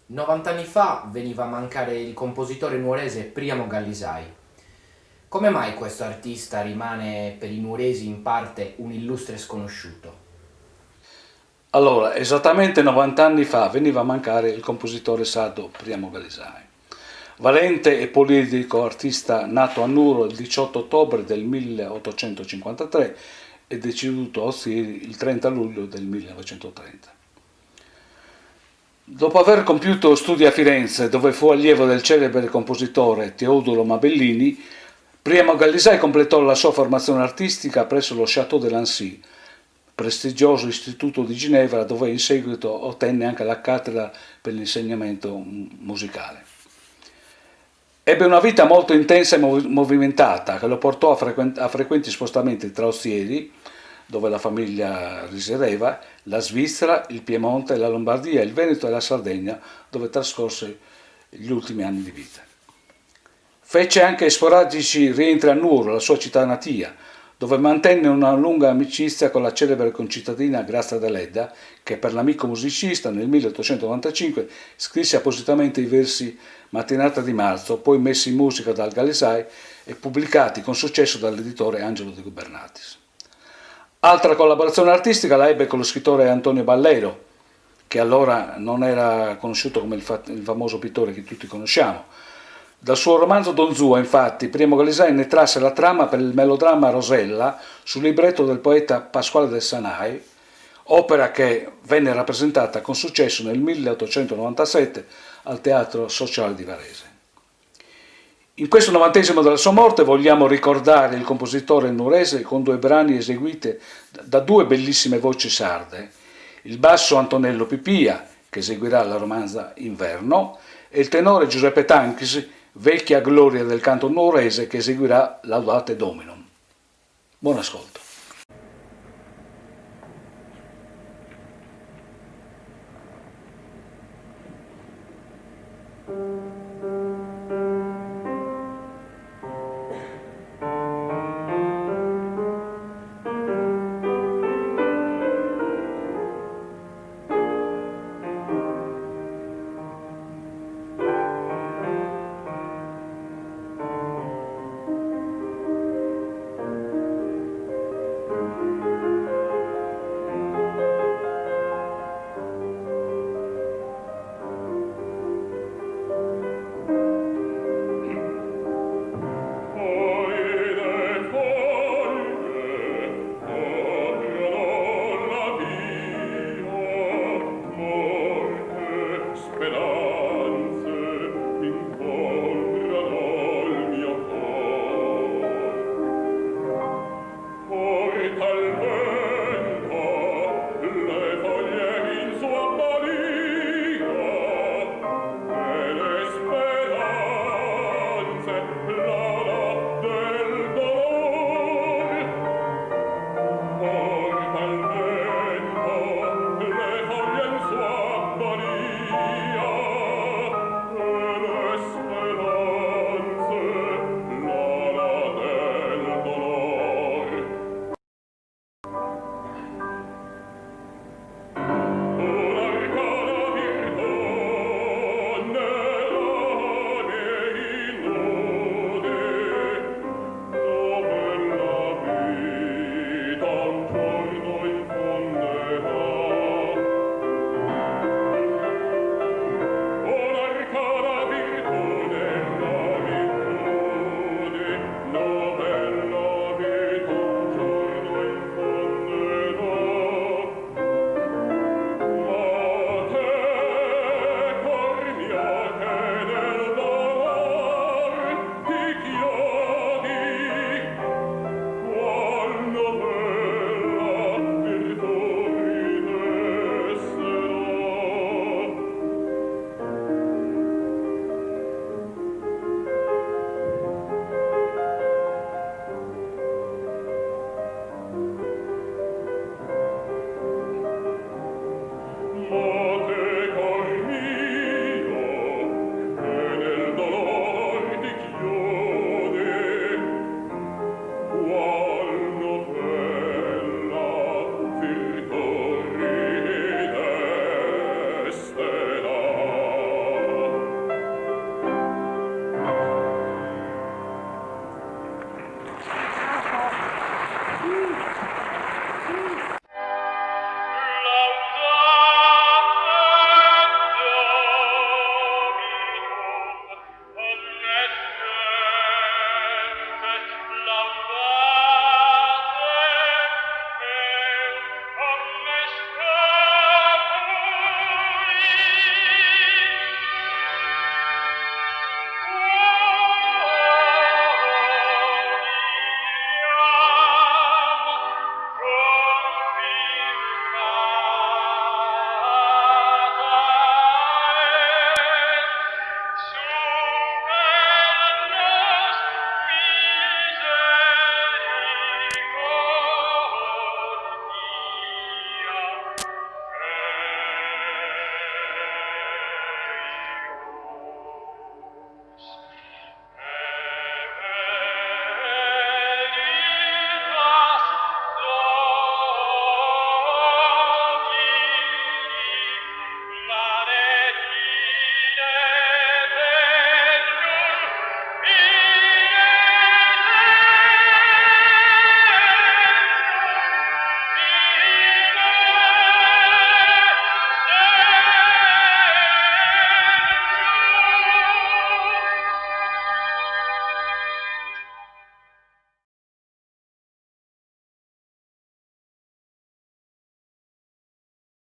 90 anni fa veniva a mancare il compositore nuorese Priamo Gallisai. Come mai questo artista rimane per i nuoresi in parte un illustre sconosciuto? Allora, esattamente 90 anni fa veniva a mancare il compositore sardo Priamo Gallisai. Valente e poliedrico artista nato a Nuoro il 18 ottobre del 1853 e deceduto a Ozieri il 30 luglio del 1930. Dopo aver compiuto studi a Firenze, dove fu allievo del celebre compositore Teodoro Mabellini, Priamo Gallisai completò la sua formazione artistica presso lo Château de Nancy, prestigioso istituto di Ginevra, dove in seguito ottenne anche la cattedra per l'insegnamento musicale. Ebbe una vita molto intensa e movimentata che lo portò a frequenti spostamenti tra Ozieri, dove la famiglia risiedeva, la Svizzera, il Piemonte, la Lombardia, il Veneto e la Sardegna, dove trascorse gli ultimi anni di vita. Fece anche sporadici rientri a Nuoro, la sua città natia, dove mantenne una lunga amicizia con la celebre concittadina Grazia Deledda, che per l'amico musicista nel 1895 scrisse appositamente i versi Mattinata di marzo, poi messi in musica dal Gallisai e pubblicati con successo dall'editore Angelo De Gubernatis. Altra collaborazione artistica la ebbe con lo scrittore Antonio Ballero, che allora non era conosciuto come il famoso pittore che tutti conosciamo. Dal suo romanzo Don Zua, infatti, Priamo Gallisai ne trasse la trama per il melodramma Rosella sul libretto del poeta Pasquale del Sanai, opera che venne rappresentata con successo nel 1897 al Teatro Sociale di Varese. In questo 90° della sua morte vogliamo ricordare il compositore nuorese con due brani eseguiti da due bellissime voci sarde, il basso Antonello Pipia, che eseguirà la romanza Inverno, e il tenore Giuseppe Tanchis, vecchia gloria del canto nuorese, che eseguirà Laudate Dominum. Buon ascolto.